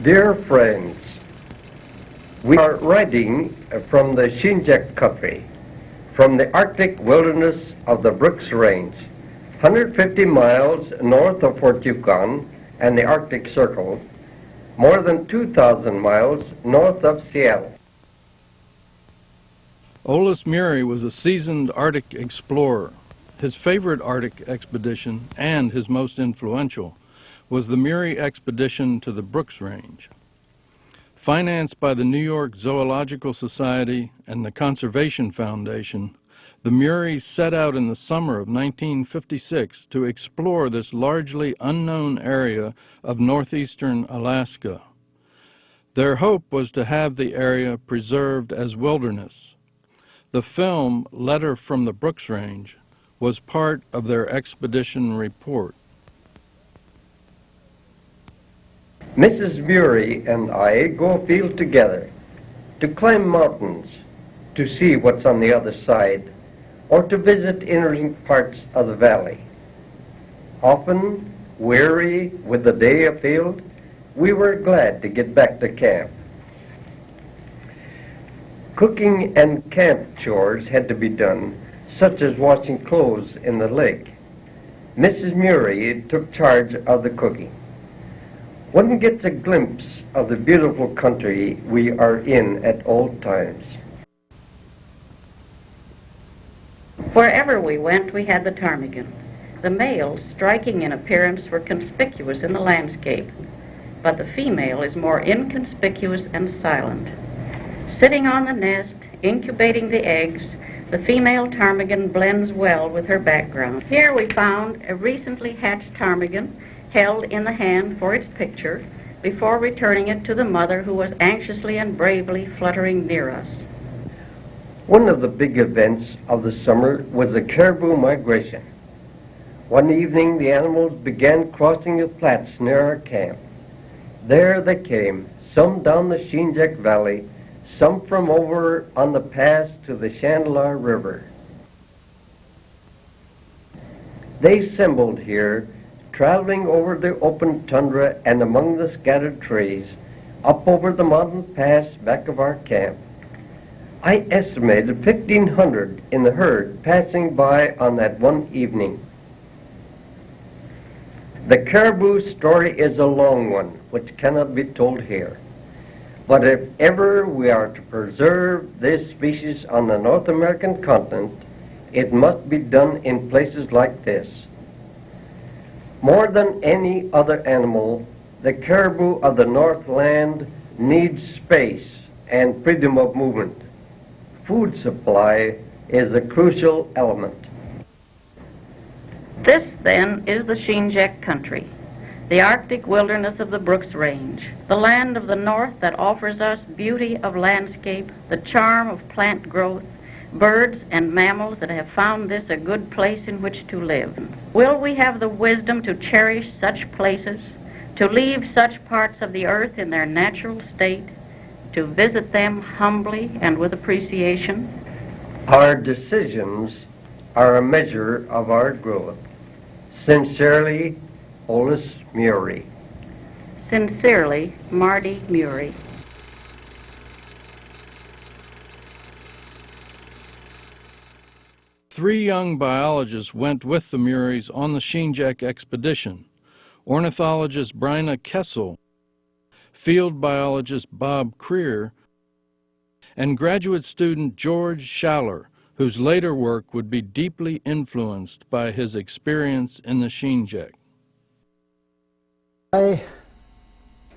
Dear friends, we are writing from the Shinjek country, from the Arctic wilderness of the Brooks Range, 150 miles north of Fort Yukon and the Arctic Circle, more than 2,000 miles north of Seattle. Olaus Murie was a seasoned Arctic explorer. His favorite Arctic expedition, and his most influential, was the Murie expedition to the Brooks Range. Financed by the New York Zoological Society and the Conservation Foundation, the Muries set out in the summer of 1956 to explore this largely unknown area of northeastern Alaska. Their hope was to have the area preserved as wilderness. The film, Letter from the Brooks Range, was part of their expedition report. Mrs. Murie and I go afield together to climb mountains, to see what's on the other side, or to visit interesting parts of the valley. Often, weary with the day afield, we were glad to get back to camp. Cooking and camp chores had to be done, such as washing clothes in the lake. Mrs. Murie took charge of the cooking. One gets a glimpse of the beautiful country we are in at all times. Wherever we went, we had the ptarmigan. The males, striking in appearance, were conspicuous in the landscape, but the female is more inconspicuous and silent. Sitting on the nest, incubating the eggs, the female ptarmigan blends well with her background. Here we found a recently hatched ptarmigan held in the hand for its picture before returning it to the mother, who was anxiously and bravely fluttering near us. One of the big events of the summer was the caribou migration. One evening the animals began crossing the flats near our camp. There they came, some down the Shinjek Valley, some from over on the pass to the Schaller River. They assembled here, traveling over the open tundra and among the scattered trees, up over the mountain pass back of our camp. I estimated 1,500 in the herd passing by on that one evening. The caribou story is a long one, which cannot be told here. But if ever we are to preserve this species on the North American continent, it must be done in places like this. More than any other animal, the caribou of the Northland needs space and freedom of movement. Food supply is a crucial element. This, then, is the Shinjek country, the Arctic wilderness of the Brooks Range, the land of the North that offers us beauty of landscape, the charm of plant growth, birds and mammals that have found this a good place in which to live. Will we have the wisdom to cherish such places, to leave such parts of the earth in their natural state, to visit them humbly and with appreciation? Our decisions are a measure of our growth. Sincerely, Olaus Murie. Sincerely, Mardy Murie. Three young biologists went with the Muries on the Shinjek expedition: ornithologist Bryna Kessel, field biologist Bob Creer, and graduate student George Schaller, whose later work would be deeply influenced by his experience in the Shinjek. I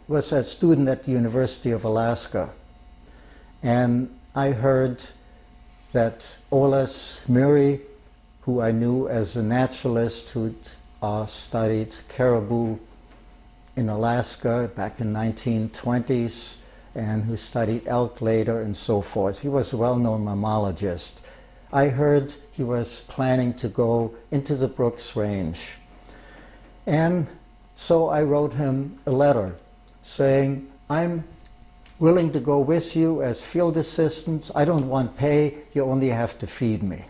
was a student at the University of Alaska, and I heard that Olaus Murie, who I knew as a naturalist who'd studied caribou in Alaska back in 1920s, and who studied elk later and so forth. He was a well-known mammologist. I heard he was planning to go into the Brooks Range. And so I wrote him a letter saying, I'm willing to go with you as field assistant. I don't want pay, you only have to feed me.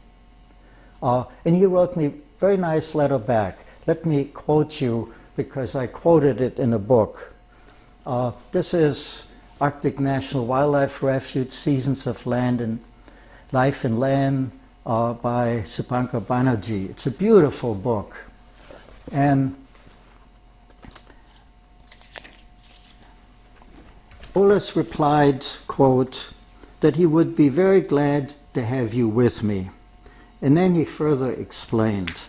And he wrote me a very nice letter back. Let me quote you, because I quoted it in a book. This is Arctic National Wildlife Refuge, Seasons of Land and Life in Land by Subhankar Banerjee. It's a beautiful book. And Olaus replied, quote, that he would be very glad to have you with me. And then he further explained,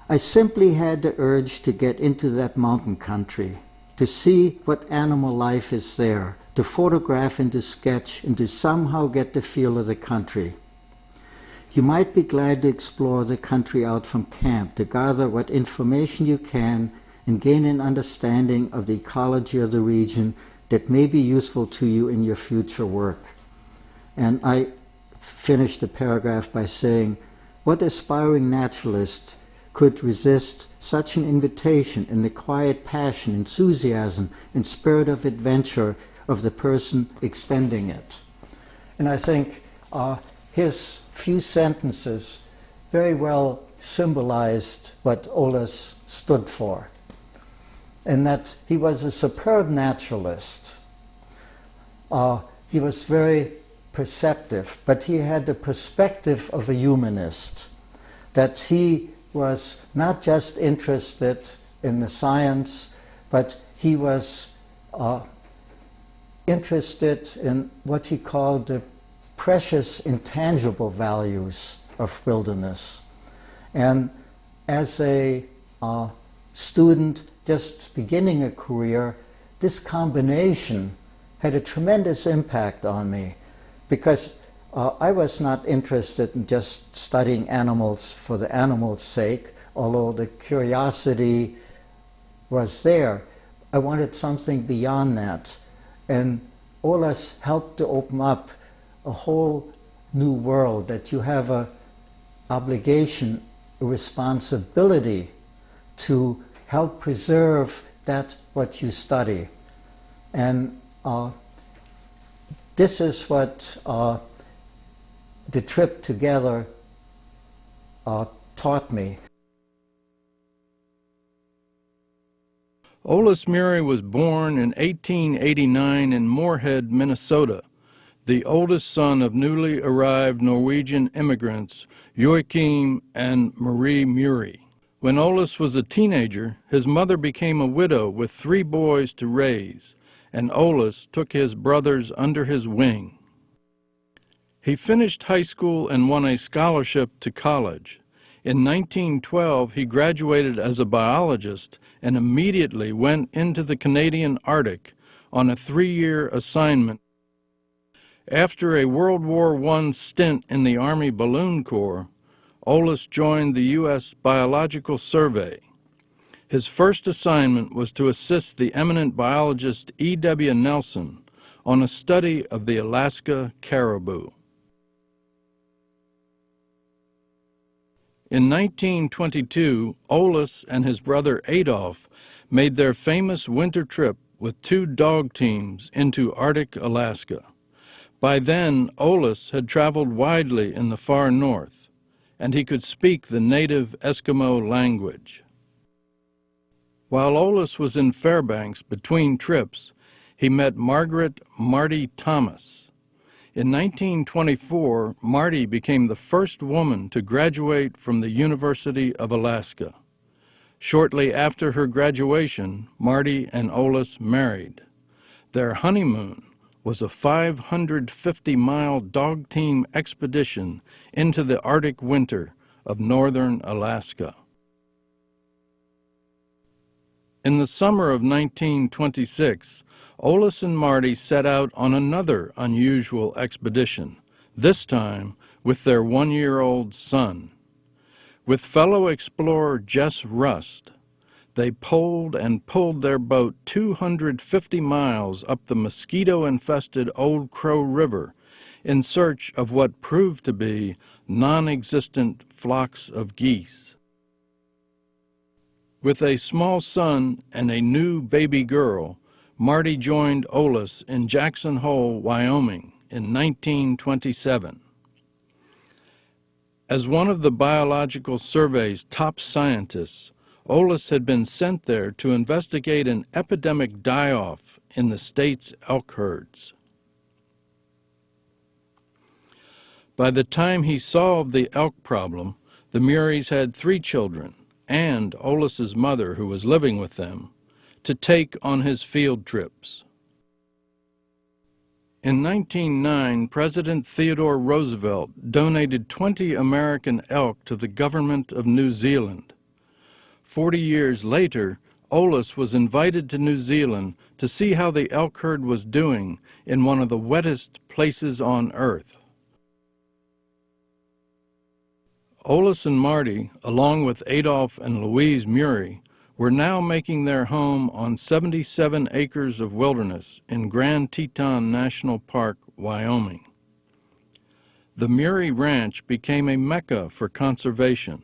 I simply had the urge to get into that mountain country, to see what animal life is there, to photograph and to sketch and to somehow get the feel of the country. You might be glad to explore the country out from camp, to gather what information you can and gain an understanding of the ecology of the region that may be useful to you in your future work. And I finished the paragraph by saying, what aspiring naturalist could resist such an invitation in the quiet passion, enthusiasm, and spirit of adventure of the person extending it? And I think his few sentences very well symbolized what Olaus stood for, and that he was a superb naturalist. He was very perceptive, but he had the perspective of a humanist, that he was not just interested in the science, but he was interested in what he called the precious intangible values of wilderness. And as a student just beginning a career, this combination had a tremendous impact on me, because I was not interested in just studying animals for the animals' sake, although the curiosity was there. I wanted something beyond that. And Olaus helped to open up a whole new world, that you have an obligation, a responsibility to help preserve that what you study. And this is what the trip together taught me. Olaus Murie was born in 1889 in Moorhead, Minnesota, the oldest son of newly arrived Norwegian immigrants Joachim and Marie Murie. When Olaus was a teenager, his mother became a widow with 3 boys to raise, and Olaus took his brothers under his wing. He finished high school and won a scholarship to college. In 1912, he graduated as a biologist and immediately went into the Canadian Arctic on a 3-year assignment. After a World War I stint in the Army Balloon Corps, Olaus joined the U.S. Biological Survey. His first assignment was to assist the eminent biologist E.W. Nelson on a study of the Alaska caribou. In 1922, Olaus and his brother Adolf made their famous winter trip with 2 dog teams into Arctic Alaska. By then, Olaus had traveled widely in the far north, and he could speak the native Eskimo language. While Olaus was in Fairbanks between trips, he met Margaret Mardy Thomas. In 1924, Mardy became the first woman to graduate from the University of Alaska. Shortly after her graduation, Mardy and Olaus married. Their honeymoon was a 550-mile dog team expedition into the Arctic winter of northern Alaska. In the summer of 1926, Olaus and Mardy set out on another unusual expedition, this time with their 1-year-old son. With fellow explorer Jess Rust, they poled and pulled their boat 250 miles up the mosquito-infested Old Crow River in search of what proved to be non-existent flocks of geese. With a small son and a new baby girl, Mardy joined Olaus in Jackson Hole, Wyoming in 1927. As one of the Biological Survey's top scientists, Olaus had been sent there to investigate an epidemic die-off in the state's elk herds. By the time he solved the elk problem, the Muries had 3 children, and Olaus's mother, who was living with them, to take on his field trips. In 1909, President Theodore Roosevelt donated 20 American elk to the government of New Zealand. 40 years later, Olaus was invited to New Zealand to see how the elk herd was doing in one of the wettest places on Earth. Olaus and Mardy, along with Adolph and Louise Murie, were now making their home on 77 acres of wilderness in Grand Teton National Park, Wyoming. The Murie Ranch became a mecca for conservation.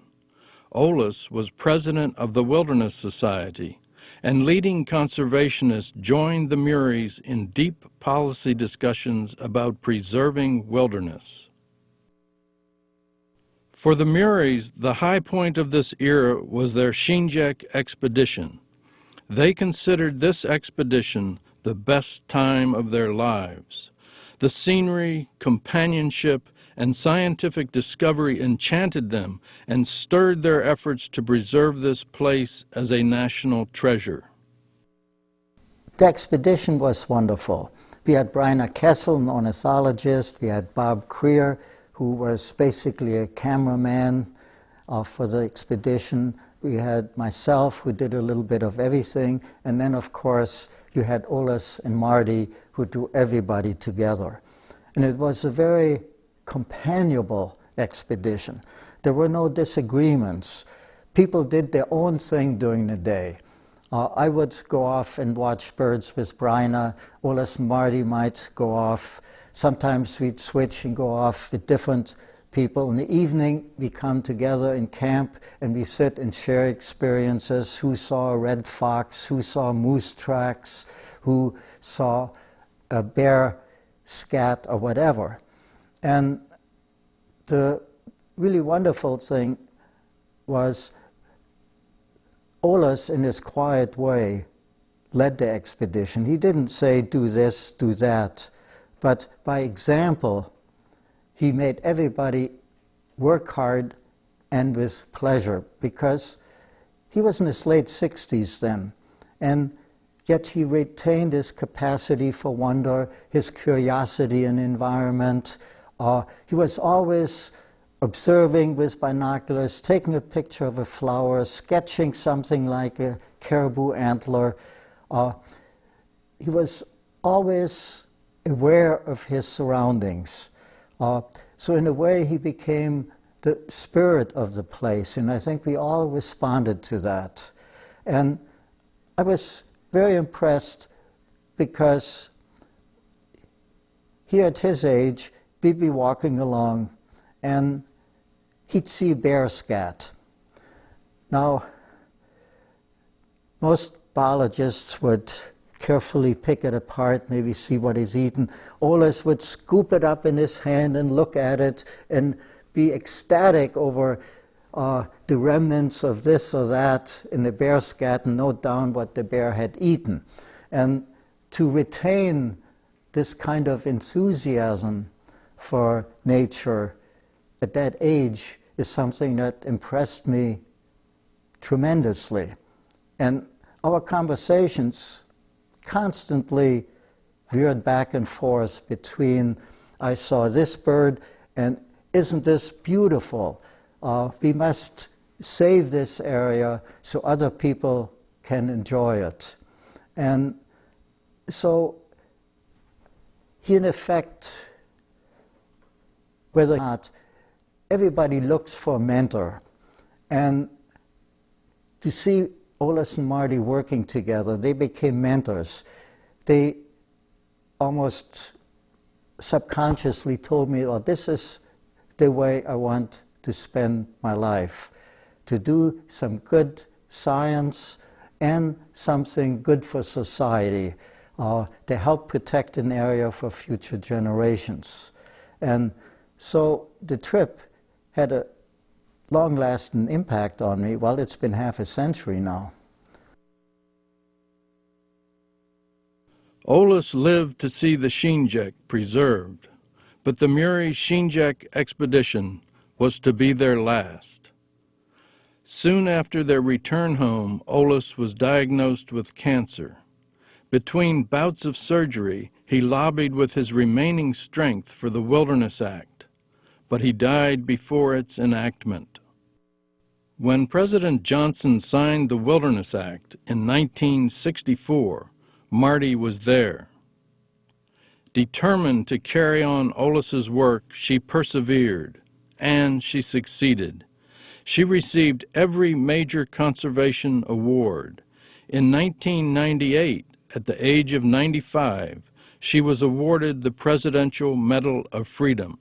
Olaus was president of the Wilderness Society, and leading conservationists joined the Muries in deep policy discussions about preserving wilderness. For the Muries, the high point of this era was their Shinjek expedition. They considered this expedition the best time of their lives. The scenery, companionship, and scientific discovery enchanted them and stirred their efforts to preserve this place as a national treasure. The expedition was wonderful. We had Bryna Kessel, an ornithologist. We had Bob Creer, who was basically a cameraman for the expedition. We had myself, who did a little bit of everything. And then, of course, you had Olaus and Mardy, who drew everybody together. And it was a very companionable expedition. There were no disagreements. People did their own thing during the day. I would go off and watch birds with Bryna. Olaus and Mardy might go off. Sometimes we'd switch and go off with different people. In the evening, we come together in camp and we sit and share experiences. Who saw a red fox? Who saw moose tracks? Who saw a bear scat or whatever? And the really wonderful thing was Olaus, in his quiet way, led the expedition. He didn't say, do this, do that. But by example, he made everybody work hard and with pleasure, because he was in his late 60s then, and yet he retained his capacity for wonder, his curiosity in environment. He was always observing with binoculars, taking a picture of a flower, sketching something like a caribou antler. He was always aware of his surroundings. So in a way, he became the spirit of the place, and I think we all responded to that. And I was very impressed because here at his age, we'd be walking along and he'd see bear scat. Now, most biologists would carefully pick it apart, maybe see what is eaten. Olaus would scoop it up in his hand and look at it and be ecstatic over the remnants of this or that in the bear scat and note down what the bear had eaten. And to retain this kind of enthusiasm for nature at that age is something that impressed me tremendously. And our conversations constantly veered back and forth between, I saw this bird, and isn't this beautiful? We must save this area so other people can enjoy it. And so he, in effect, whether or not, everybody looks for a mentor. And to see Olaus and Mardy working together, they became mentors. They almost subconsciously told me, oh, this is the way I want to spend my life, to do some good science and something good for society, to help protect an area for future generations. And so the trip had a long-lasting impact on me. Well, it's been half a century now. Olaus lived to see the Shinjek preserved, but the Muries Shinjek expedition was to be their last. Soon after their return home, Olaus was diagnosed with cancer. Between bouts of surgery, he lobbied with his remaining strength for the Wilderness Act, but he died before its enactment. When President Johnson signed the Wilderness Act in 1964, Mardy was there. Determined to carry on Olaus's work, she persevered, and she succeeded. She received every major conservation award. In 1998, at the age of 95, she was awarded the Presidential Medal of Freedom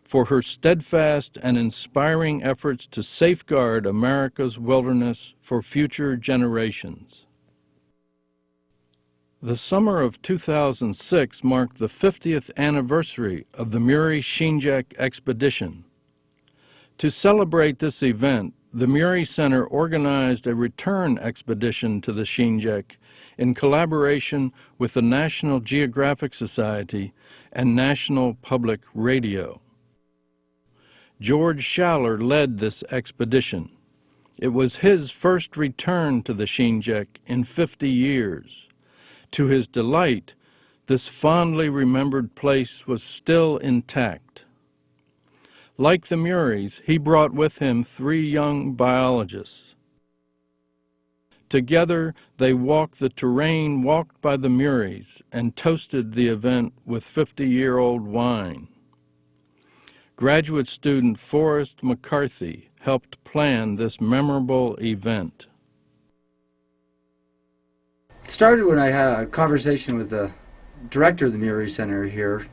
for her steadfast and inspiring efforts to safeguard America's wilderness for future generations. The summer of 2006 marked the 50th anniversary of the Muries Shinjek expedition. To celebrate this event, the Murie Center organized a return expedition to the Shinjek in collaboration with the National Geographic Society and National Public Radio. George Schaller led this expedition. It was his first return to the Shinjek in 50 years. To his delight, this fondly remembered place was still intact. Like the Muries, he brought with him 3 young biologists. Together, they walked the terrain walked by the Muries and toasted the event with 50-year-old wine. Graduate student Forrest McCarthy helped plan this memorable event. It started when I had a conversation with the director of the Murie Center here,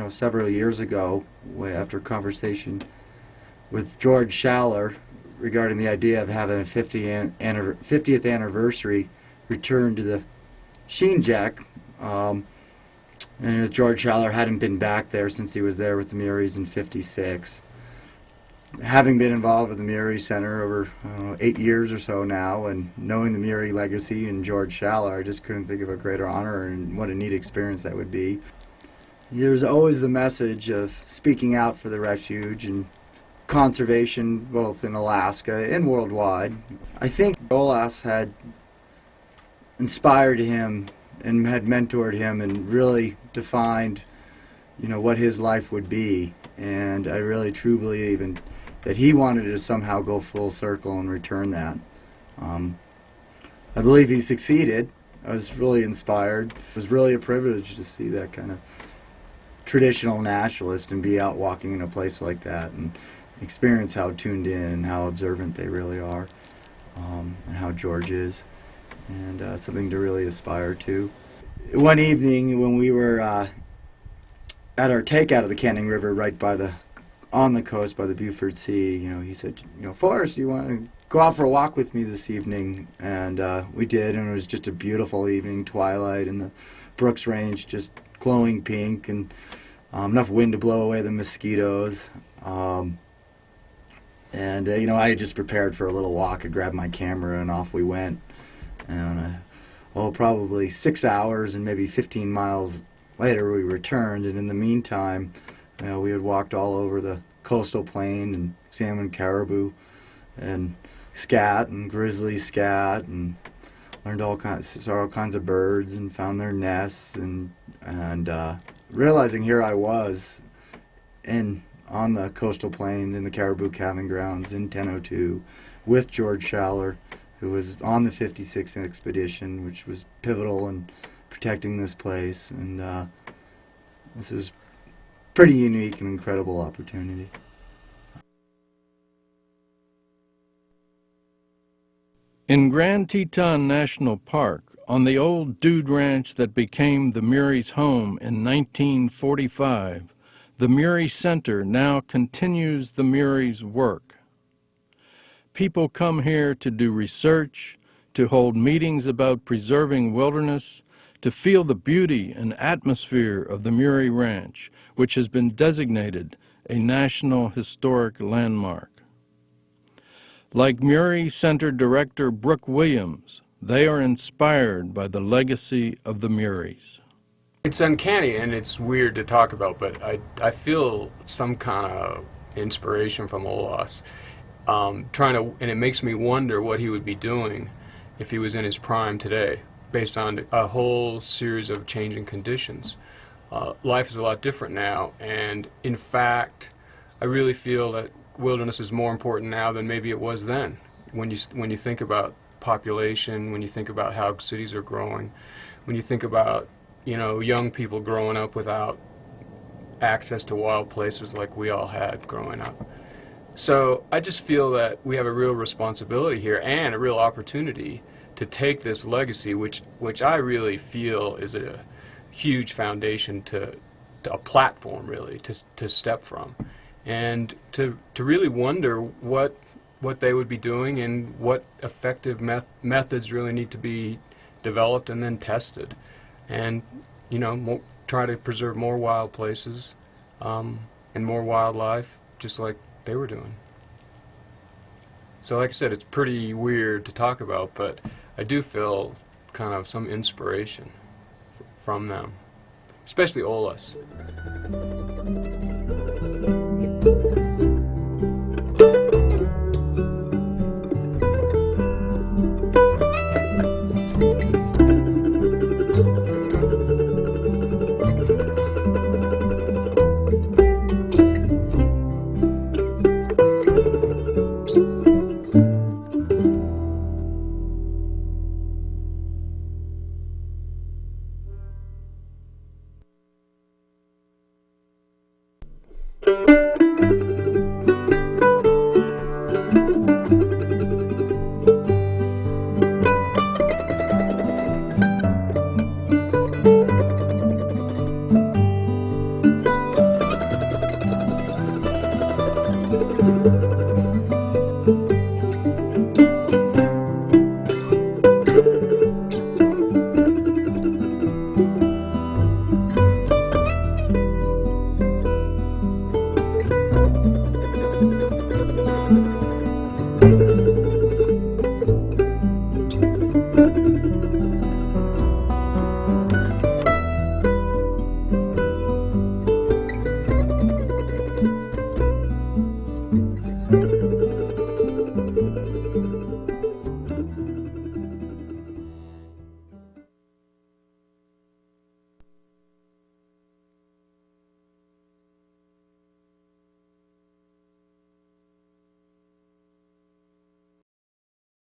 several years ago, way after a conversation with George Schaller regarding the idea of having a 50th anniversary return to the Shinjek. And George Schaller hadn't been back there since he was there with the Muries in '56. Having been involved with the Muries Center over 8 years or so now, and knowing the Muries Legacy and George Schaller, I just couldn't think of a greater honor and what a neat experience that would be. There's always the message of speaking out for the refuge and conservation both in Alaska and worldwide. I think Olaus had inspired him and had mentored him and really defined, what his life would be. And I really truly believe that he wanted to somehow go full circle and return that. I believe he succeeded. I was really inspired. It was really a privilege to see that kind of traditional naturalist and be out walking in a place like that and experience how tuned in and how observant they really are, and how George is, and something to really aspire to. One evening when we were at our takeout of the Canning River right on the coast by the Beaufort Sea, he said, Forrest, you want to go out for a walk with me this evening? And we did, and it was just a beautiful evening, twilight, and the Brooks Range just glowing pink, and enough wind to blow away the mosquitoes. I had just prepared for a little walk. I grabbed my camera and off we went. And probably 6 hours and maybe 15 miles later we returned. And in the meantime, we had walked all over the coastal plain and examined caribou and scat and grizzly scat and learned saw all kinds of birds and found their nests and realizing here I was on the coastal plain in the caribou calving grounds in 1002 with George Schaller, who was on the 56th expedition, which was pivotal in protecting this place. And this is pretty unique and incredible opportunity. In Grand Teton National Park, on the old dude ranch that became the Muries' home in 1945, the Murie Center now continues the Muries' work. People come here to do research, to hold meetings about preserving wilderness, to feel the beauty and atmosphere of the Murie Ranch, which has been designated a National Historic Landmark. Like Murie Center Director Brooke Williams, they are inspired by the legacy of the Muries. It's uncanny and it's weird to talk about, but I feel some kind of inspiration from Olaus. And it makes me wonder what he would be doing if he was in his prime today, based on a whole series of changing conditions. Life is a lot different now, and in fact, I really feel that wilderness is more important now than maybe it was then. When you think about population, when you think about how cities are growing, when you think about young people growing up without access to wild places like we all had growing up. So I just feel that we have a real responsibility here and a real opportunity to take this legacy, which I really feel is a huge foundation to a platform really to step from, and to really wonder what they would be doing and what effective methods really need to be developed and then tested, and try to preserve more wild places and more wildlife, just like they were doing. So like I said, it's pretty weird to talk about, but I do feel kind of some inspiration from them, especially Olaus.